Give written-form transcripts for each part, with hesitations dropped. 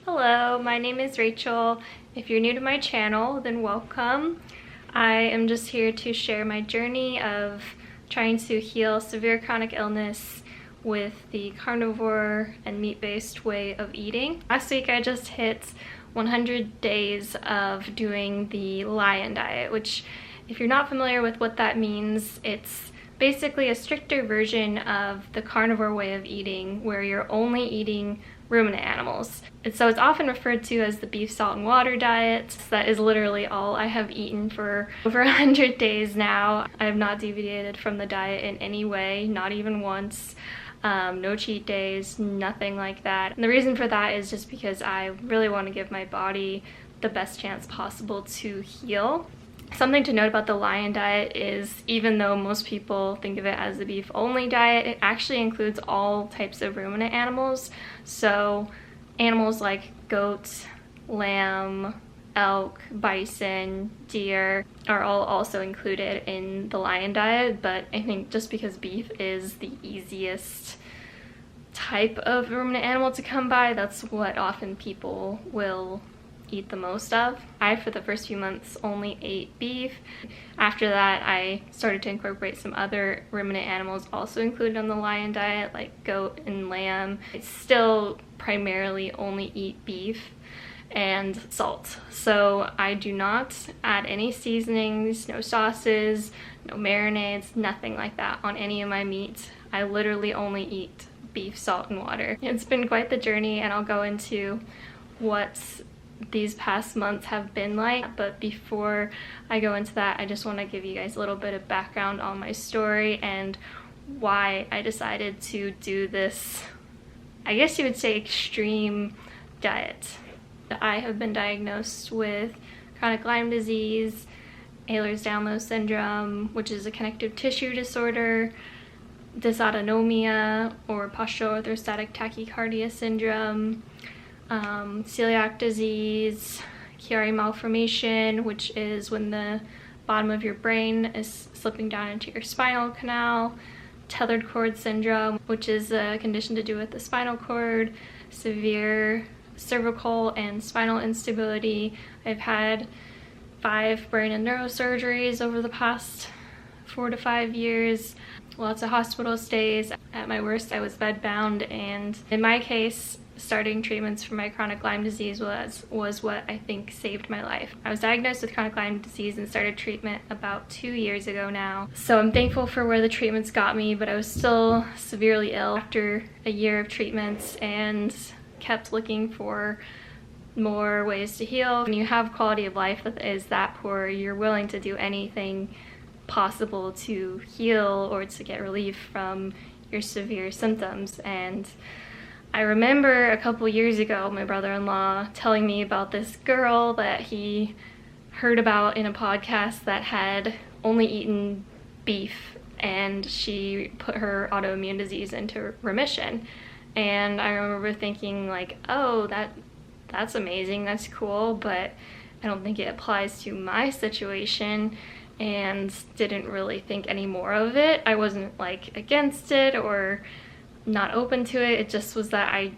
Hello, my name is Rachel. If you're new to my channel, then welcome. I am just here to share my journey of trying to heal severe chronic illness with the carnivore and meat-based way of eating. Last week I just hit 100 days of doing the lion diet, which if you're not familiar with what that means, it's basically a stricter version of the carnivore way of eating where you're only eating ruminant animals. And so it's often referred to as the beef, salt, and water diet. That is literally all I have eaten for over 100 days now. I have not deviated from the diet in any way, not even once. No cheat days, nothing like that. And the reason for that is just because I really want to give my body the best chance possible to heal. Something to note about the lion diet is even though most people think of it as the beef only diet, it actually includes all types of ruminant animals. So animals like goats, lamb, elk, bison, deer are all also included in the lion diet, but I think just because beef is the easiest type of ruminant animal to come by, that's what often people will eat the most of. I, for the first few months, only ate beef. After that, I started to incorporate some other ruminant animals also included on the lion diet, like goat and lamb. I still primarily only eat beef and salt. So I do not add any seasonings, no sauces, no marinades, nothing like that on any of my meat. I literally only eat beef, salt, and water. It's been quite the journey, and I'll go into what these past months have been like, but before I go into that, I just want to give you guys a little bit of background on my story and why I decided to do this, I guess you would say, extreme diet. I have been diagnosed with chronic Lyme disease, Ehlers-Danlos syndrome, which is a connective tissue disorder, dysautonomia or postural orthostatic tachycardia syndrome, celiac disease, Chiari malformation, which is when the bottom of your brain is slipping down into your spinal canal, tethered cord syndrome, which is a condition to do with the spinal cord, severe cervical and spinal instability. I've had 5 brain and neurosurgeries over the past 4 to 5 years, lots of hospital stays. At my worst, I was bedbound, and in my case, starting treatments for my chronic Lyme disease was what I think saved my life. I was diagnosed with chronic Lyme disease and started treatment about 2 years ago now. So I'm thankful for where the treatments got me, but I was still severely ill after a year of treatments and kept looking for more ways to heal. When you have quality of life that is that poor, you're willing to do anything possible to heal or to get relief from your severe symptoms. And I remember a couple years ago my brother-in-law telling me about this girl that he heard about in a podcast that had only eaten beef, and she put her autoimmune disease into remission. And I remember thinking like, oh, that's amazing, that's cool, but I don't think it applies to my situation, and didn't really think any more of it. I wasn't like against it or not open to it. It just was that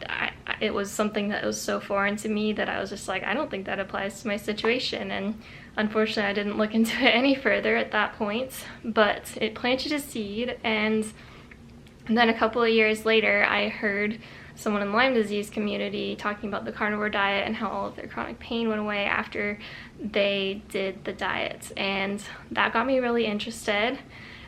it was something that was so foreign to me that I was just like, I don't think that applies to my situation. And unfortunately I didn't look into it any further at that point, but it planted a seed. And then a couple of years later, I heard someone in the Lyme disease community talking about the carnivore diet and how all of their chronic pain went away after they did the diet, and that got me really interested.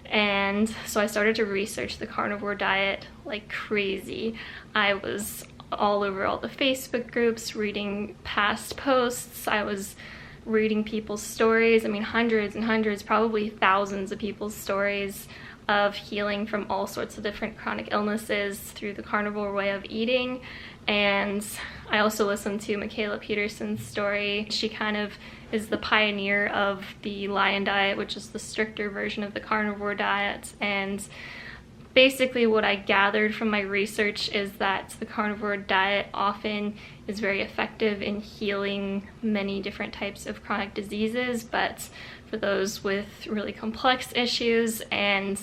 And so I started to research the carnivore diet like crazy. I was all over all the Facebook groups, reading past posts. I was reading people's stories. I mean, hundreds and hundreds, probably thousands of people's stories of healing from all sorts of different chronic illnesses through the carnivore way of eating. And I also listened to Mikhaila Peterson's story. She kind of is the pioneer of the lion diet, which is the stricter version of the carnivore diet. And basically what I gathered from my research is that the carnivore diet often is very effective in healing many different types of chronic diseases, but for those with really complex issues and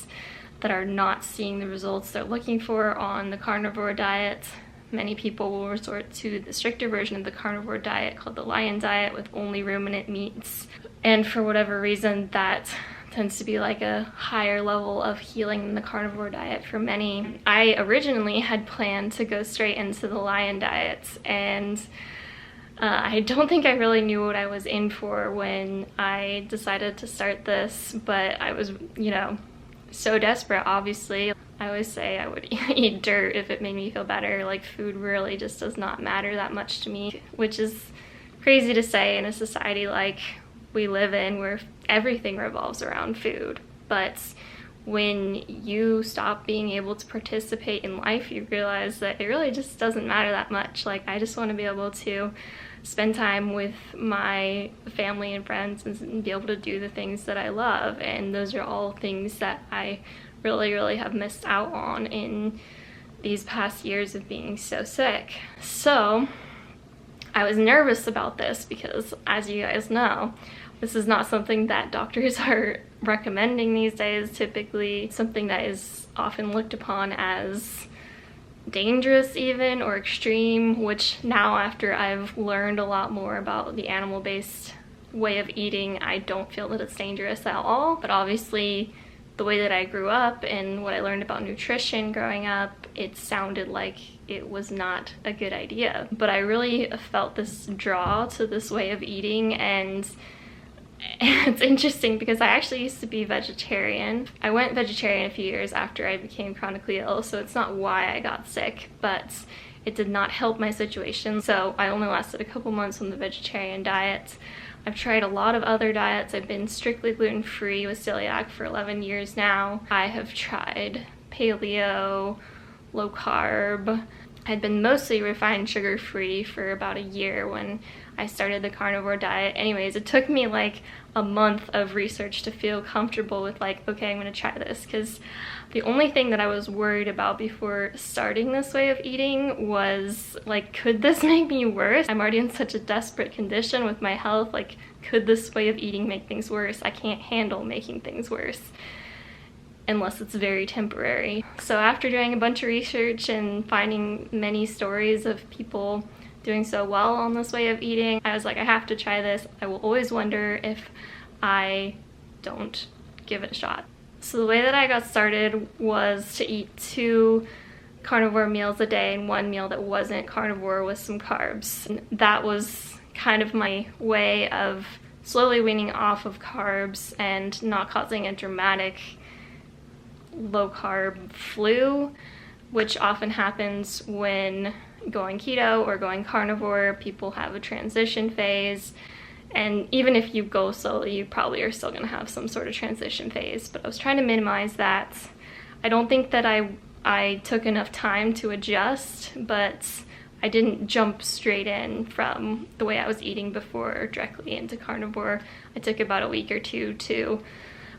that are not seeing the results they're looking for on the carnivore diet, many people will resort to the stricter version of the carnivore diet called the lion diet with only ruminant meats. And for whatever reason, that tends to be like a higher level of healing than the carnivore diet for many. I originally had planned to go straight into the lion diet, and I don't think I really knew what I was in for when I decided to start this, but I was, you know, so desperate, obviously. I always say I would eat dirt if it made me feel better. Like, food really just does not matter that much to me, which is crazy to say in a society like we live in where everything revolves around food. But when you stop being able to participate in life, you realize that it really just doesn't matter that much. Like, I just want to be able to spend time with my family and friends and be able to do the things that I love, and those are all things that I really have missed out on in these past years of being so sick. So I was nervous about this because, as you guys know, this is not something that doctors are recommending these days. Typically something that is often looked upon as dangerous even, or extreme, which now, after I've learned a lot more about the animal-based way of eating, I don't feel that it's dangerous at all. But obviously the way that I grew up and what I learned about nutrition growing up, it sounded like it was not a good idea. But I really felt this draw to this way of eating, and it's interesting because I actually used to be vegetarian. I went vegetarian a few years after I became chronically ill, so it's not why I got sick, but it did not help my situation. So I only lasted a couple months on the vegetarian diet. I've tried a lot of other diets. I've been strictly gluten-free with celiac for 11 years now. I have tried paleo, low carb. I'd been mostly refined sugar-free for about a year when I started the carnivore diet. Anyways, it took me like a month of research to feel comfortable with, like, okay, I'm gonna try this, because the only thing that I was worried about before starting this way of eating was, like, could this make me worse? I'm already in such a desperate condition with my health. Like, could this way of eating make things worse? I can't handle making things worse unless it's very temporary. So after doing a bunch of research and finding many stories of people doing so well on this way of eating, I was like, I have to try this. I will always wonder if I don't give it a shot. So the way that I got started was to eat 2 carnivore meals a day and 1 meal that wasn't carnivore with some carbs. And that was kind of my way of slowly weaning off of carbs and not causing a dramatic low carb flu, which often happens when going keto or going carnivore. People have a transition phase, and even if you go slowly, you probably are still going to have some sort of transition phase. But I was trying to minimize that. I don't think that I took enough time to adjust, but I didn't jump straight in from the way I was eating before directly into carnivore. I took about a week or two to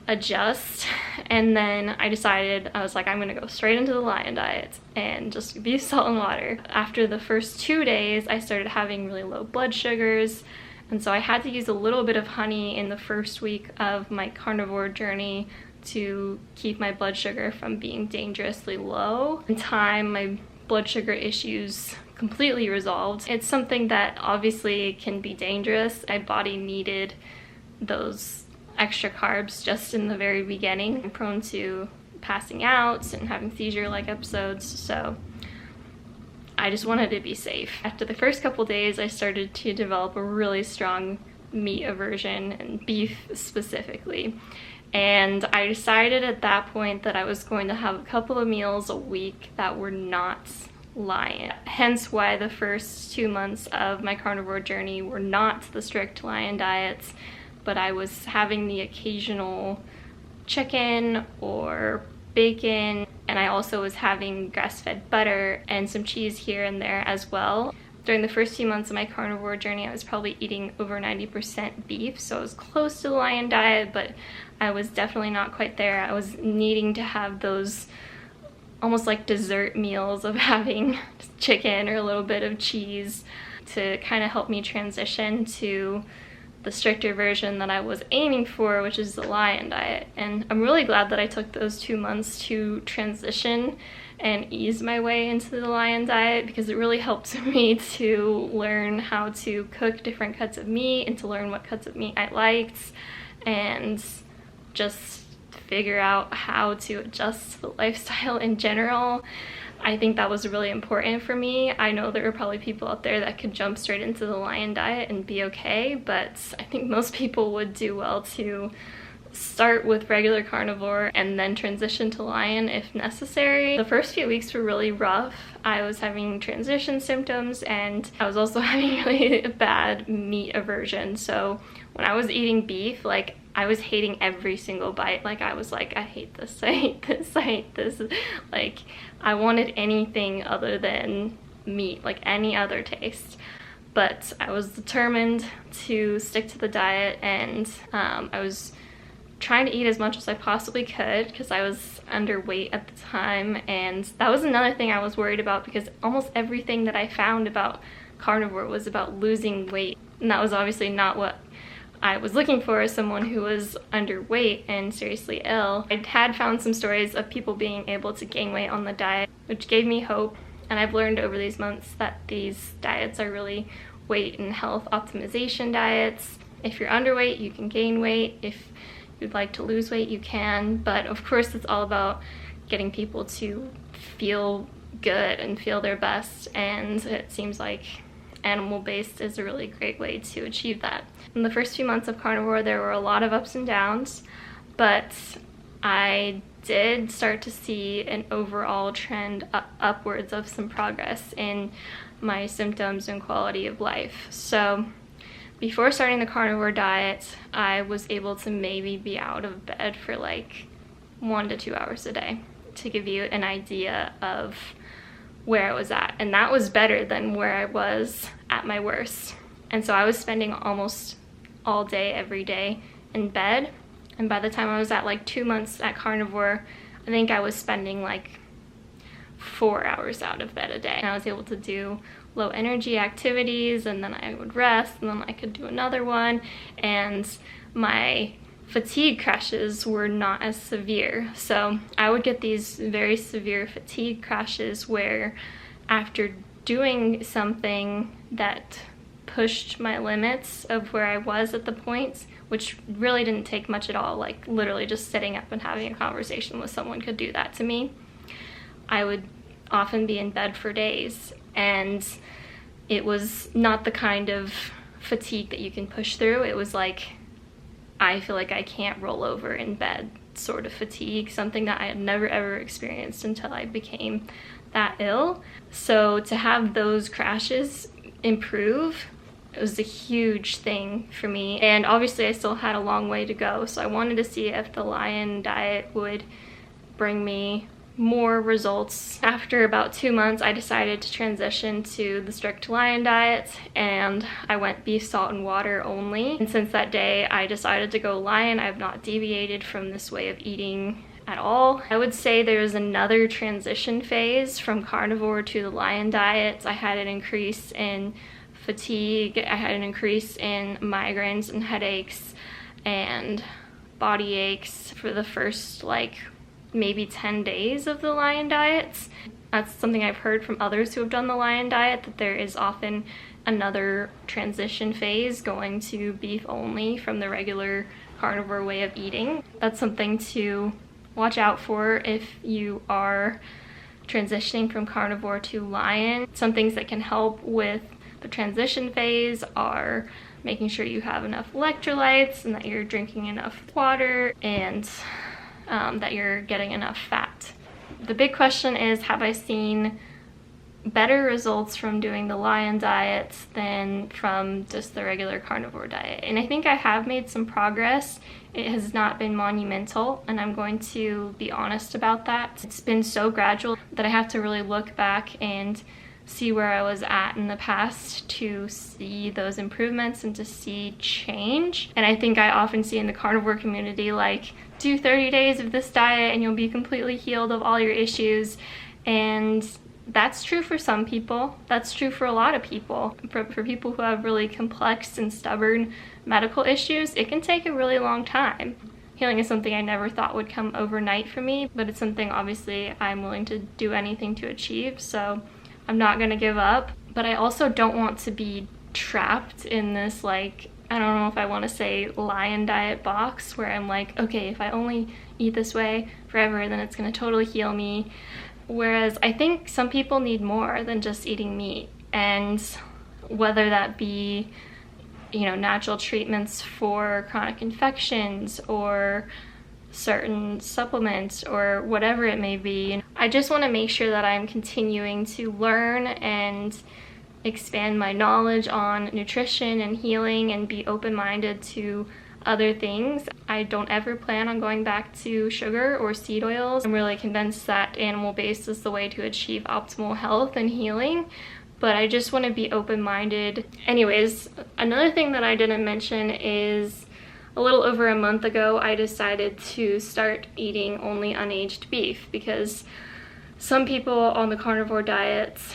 adjust, and then I decided, I was like, I'm gonna go straight into the lion diet and just beef, salt, and water. After the first 2 days, I started having really low blood sugars, and so I had to use a little bit of honey in the first week of my carnivore journey to keep my blood sugar from being dangerously low. In time, my blood sugar issues completely resolved. It's something that obviously can be dangerous. My body needed those extra carbs just in the very beginning. I'm prone to passing out and having seizure-like episodes, so I just wanted to be safe. After the first couple days, I started to develop a really strong meat aversion, and beef specifically. And I decided at that point that I was going to have a couple of meals a week that were not lion. Hence why the first 2 months of my carnivore journey were not the strict lion diets, but I was having the occasional chicken or bacon, and I also was having grass-fed butter and some cheese here and there as well. During the first few months of my carnivore journey, I was probably eating over 90% beef, so I was close to the lion diet, but I was definitely not quite there. I was needing to have those almost like dessert meals of having chicken or a little bit of cheese to kind of help me transition to the stricter version that I was aiming for, which is the lion diet. And I'm really glad that I took those 2 months to transition and ease my way into the Lion diet, because it really helped me to learn how to cook different cuts of meat and to learn what cuts of meat I liked, and just figure out how to adjust to the lifestyle in general. I think that was really important for me. I know there are probably people out there that could jump straight into the Lion diet and be okay, but I think most people would do well to start with regular carnivore and then transition to Lion if necessary. The first few weeks were really rough. I was having transition symptoms, and I was also having really bad meat aversion. So when I was eating beef, like, I was hating every single bite. Like, I was like, I hate this, I hate this, I hate this. Like, I wanted anything other than meat, like any other taste. But I was determined to stick to the diet, and I was trying to eat as much as I possibly could because I was underweight at the time. And that was another thing I was worried about, because almost everything that I found about carnivore was about losing weight, and that was obviously not what I was looking for as someone who was underweight and seriously ill. I had found some stories of people being able to gain weight on the diet, which gave me hope. And I've learned over these months that these diets are really weight and health optimization diets. If you're underweight, you can gain weight. If you'd like to lose weight, you can. But of course, it's all about getting people to feel good and feel their best. And it seems like animal-based is a really great way to achieve that. In the first few months of carnivore, there were a lot of ups and downs, but I did start to see an overall trend upwards of some progress in my symptoms and quality of life. So before starting the carnivore diet, I was able to maybe be out of bed for like 1 to 2 hours a day, to give you an idea of where I was at. And that was better than where I was at my worst. And so I was spending almost all day, every day in bed. And by the time I was at like 2 months at carnivore, I think I was spending like 4 hours out of bed a day. And I was able to do low energy activities, and then I would rest, and then I could do another one. And my fatigue crashes were not as severe. So I would get these very severe fatigue crashes where, after doing something that pushed my limits of where I was at the point, which really didn't take much at all, like literally just sitting up and having a conversation with someone could do that to me, I would often be in bed for days. And it was not the kind of fatigue that you can push through. It was like, I feel like I can't roll over in bed sort of fatigue, something that I had never ever experienced until I became that ill. So to have those crashes improve, it was a huge thing for me. And obviously I still had a long way to go, so I wanted to see if the Lion diet would bring me more results. After about 2 months, I decided to transition to the strict Lion diet, and I went beef, salt, and water only. And since that day, I decided to go Lion. I have not deviated from this way of eating at all. I would say there's another transition phase from carnivore to the Lion diet. I had an increase in fatigue, I had an increase in migraines and headaches and body aches for the first like maybe 10 days of the Lion diets. That's something I've heard from others who have done the Lion diet, that there is often another transition phase going to beef only from the regular carnivore way of eating. That's something to watch out for if you are transitioning from carnivore to Lion. Some things that can help with the transition phase are making sure you have enough electrolytes and that you're drinking enough water, and that you're getting enough fat. The big question is, have I seen better results from doing the Lion diet than from just the regular carnivore diet? And I think I have made some progress. It has not been monumental, and I'm going to be honest about that. It's been so gradual that I have to really look back and see where I was at in the past to see those improvements and to see change. And I think I often see in the carnivore community, like, do 30 days of this diet and you'll be completely healed of all your issues. And that's true for some people. That's true for a lot of people. For people who have really complex and stubborn medical issues, it can take a really long time. Healing is something I never thought would come overnight for me, but it's something obviously I'm willing to do anything to achieve, so I'm not gonna give up. But I also don't want to be trapped in this, like, I don't know if I want to say lion diet box where I'm like, okay, if I only eat this way forever, then it's gonna totally heal me. Whereas I think some people need more than just eating meat, and whether that be, you know, natural treatments for chronic infections or certain supplements or whatever it may be. I just want to make sure that I'm continuing to learn and expand my knowledge on nutrition and healing and be open-minded to other things. I don't ever plan on going back to sugar or seed oils. I'm really convinced that animal-based is the way to achieve optimal health and healing, but I just want to be open-minded. Anyways, another thing that I didn't mention is a little over a month ago, I decided to start eating only unaged beef because some people on the carnivore diets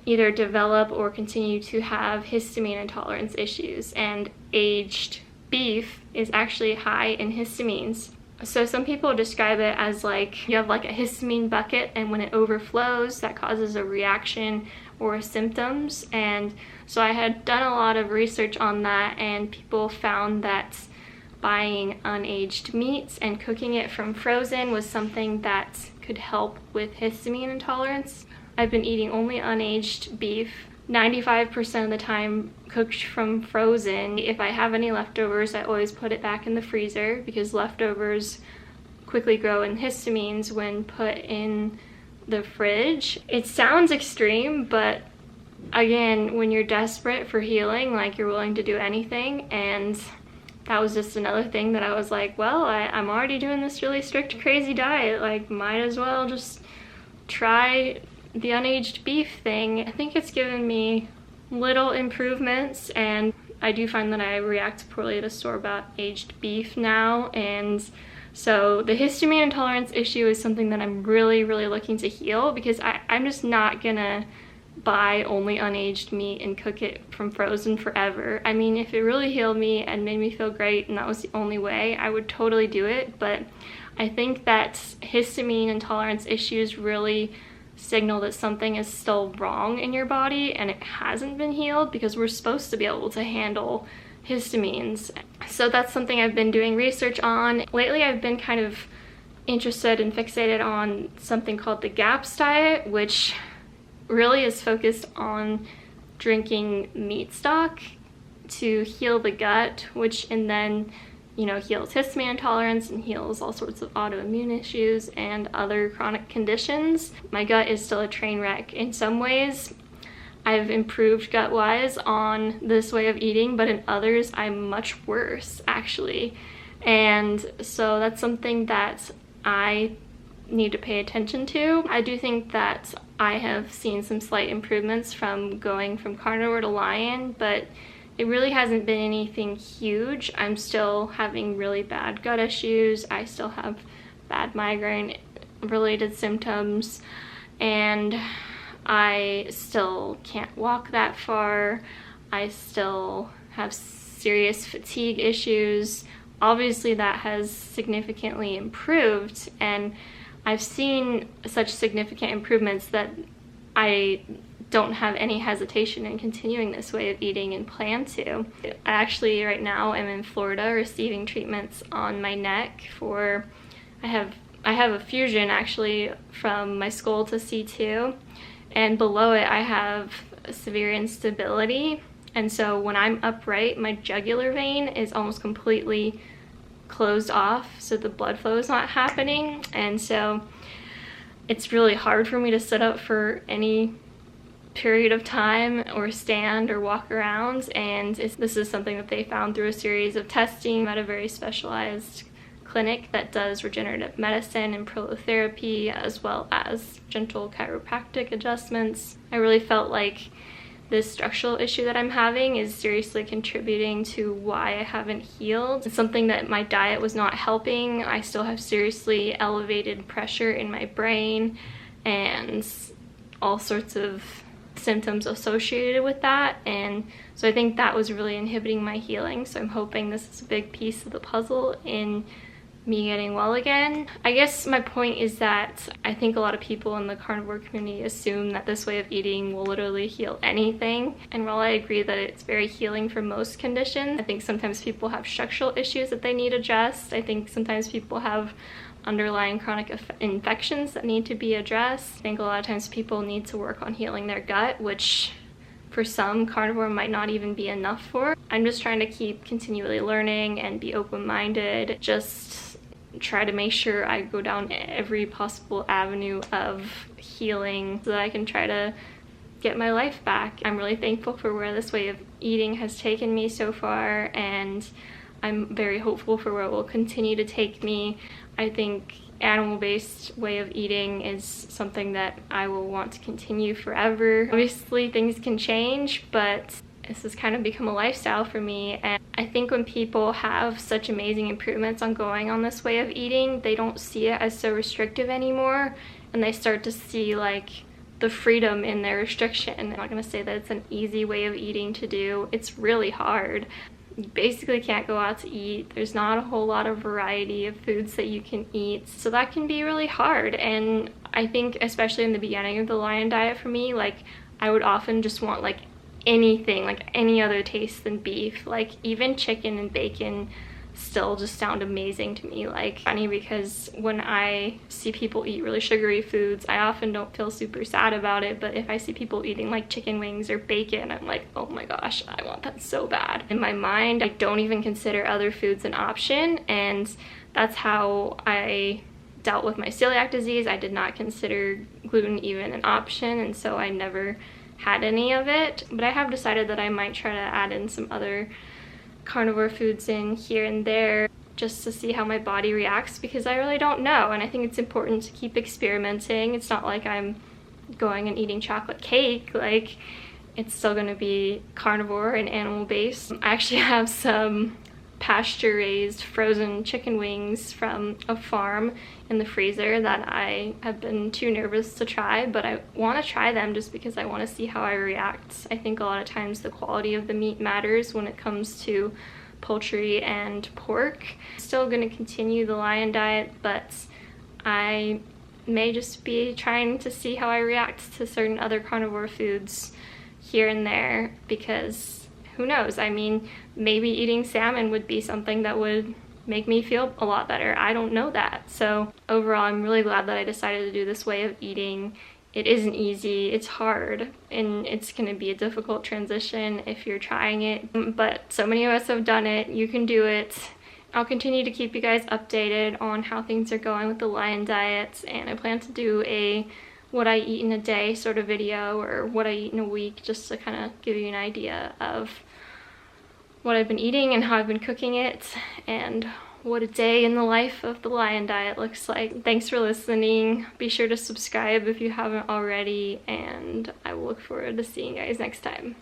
either develop or continue to have histamine intolerance issues, and aged beef is actually high in histamines. So some people describe it as like you have like a histamine bucket, and when it overflows, that causes a reaction or symptoms. And so I had done a lot of research on that, and people found that buying unaged meats and cooking it from frozen was something that could help with histamine intolerance. I've been eating only unaged beef 95% of the time, cooked from frozen. If I have any leftovers, I always put it back in the freezer because leftovers quickly grow in histamines when put in the fridge. It sounds extreme, but again, when you're desperate for healing, like, you're willing to do anything, and that was just another thing that I was like, well, I'm already doing this really strict, crazy diet, like, might as well just try the unaged beef thing. I think it's given me little improvements, and I do find that I react poorly to store-bought aged beef now, and so the histamine intolerance issue is something that I'm really looking to heal, because I'm just not gonna buy only unaged meat and cook it from frozen forever. I mean, if it really healed me and made me feel great and that was the only way, I would totally do it, but I think that histamine intolerance issues really signal that something is still wrong in your body and it hasn't been healed, because we're supposed to be able to handle histamines. So that's something I've been doing research on. Lately I've been kind of interested and fixated on something called the GAPS diet, which really is focused on drinking meat stock to heal the gut, which and then, you know, heals histamine intolerance and heals all sorts of autoimmune issues and other chronic conditions. My gut is still a train wreck in some ways. I've improved gut-wise on this way of eating, but in others I'm much worse, actually. And so that's something that I need to pay attention to. I do think that I have seen some slight improvements from going from carnivore to lion, but it really hasn't been anything huge. I'm still having really bad gut issues. I still have bad migraine related symptoms, and I still can't walk that far. I still have serious fatigue issues. Obviously that has significantly improved, and I've seen such significant improvements that I don't have any hesitation in continuing this way of eating and plan to. I actually right now am in Florida receiving treatments on my neck for, I have a fusion actually from my skull to C2, and below it I have severe instability, and so when I'm upright my jugular vein is almost completely closed off, so the blood flow is not happening, and so it's really hard for me to sit up for any period of time or stand or walk around. And this is something that they found through a series of testing at a very specialized clinic that does regenerative medicine and prolotherapy as well as gentle chiropractic adjustments. I really felt like this structural issue that I'm having is seriously contributing to why I haven't healed. It's something that my diet was not helping. I still have seriously elevated pressure in my brain and all sorts of symptoms associated with that, and so I think that was really inhibiting my healing. So I'm hoping this is a big piece of the puzzle in me getting well again. I guess my point is that I think a lot of people in the carnivore community assume that this way of eating will literally heal anything. And while I agree that it's very healing for most conditions, I think sometimes people have structural issues that they need addressed. I think sometimes people have underlying chronic infections that need to be addressed. I think a lot of times people need to work on healing their gut, which for some, carnivore might not even be enough for. I'm just trying to keep continually learning and be open-minded, just try to make sure I go down every possible avenue of healing so that I can try to get my life back. I'm really thankful for where this way of eating has taken me so far, and I'm very hopeful for where it will continue to take me. I think animal-based way of eating is something that I will want to continue forever. Obviously things can change, but this has kind of become a lifestyle for me, and I think when people have such amazing improvements on going on this way of eating, they don't see it as so restrictive anymore, and they start to see like the freedom in their restriction. I'm not gonna say that it's an easy way of eating to do. It's really hard. You basically can't go out to eat. There's not a whole lot of variety of foods that you can eat, so that can be really hard. And I think especially in the beginning of the lion diet for me, like I would often just want like anything, like any other taste than beef. Like even chicken and bacon still just sound amazing to me. Like funny, because when I see people eat really sugary foods, I often don't feel super sad about it, but if I see people eating like chicken wings or bacon, I'm like, oh my gosh, I want that so bad. In my mind, I don't even consider other foods an option, and that's how I dealt with my celiac disease. I did not consider gluten even an option, and so I never had any of it. But I have decided that I might try to add in some other carnivore foods in here and there just to see how my body reacts, because I really don't know, and I think it's important to keep experimenting. It's not like I'm going and eating chocolate cake. Like, it's still going to be carnivore and animal based. I actually have some pasture raised frozen chicken wings from a farm in the freezer that I have been too nervous to try, but I want to try them just because I want to see how I react. I think a lot of times the quality of the meat matters when it comes to poultry and pork. I'm still going to continue the lion diet, but I may just be trying to see how I react to certain other carnivore foods here and there, because who knows? I mean, maybe eating salmon would be something that would make me feel a lot better. I don't know that. So overall, I'm really glad that I decided to do this way of eating. It isn't easy, it's hard, and it's gonna be a difficult transition if you're trying it, but so many of us have done it. You can do it. I'll continue to keep you guys updated on how things are going with the lion diet, and I plan to do a what I eat in a day sort of video, or what I eat in a week, just to kind of give you an idea of what I've been eating and how I've been cooking it, and what a day in the life of the lion diet looks like. Thanks for listening. Be sure to subscribe if you haven't already, and I will look forward to seeing you guys next time.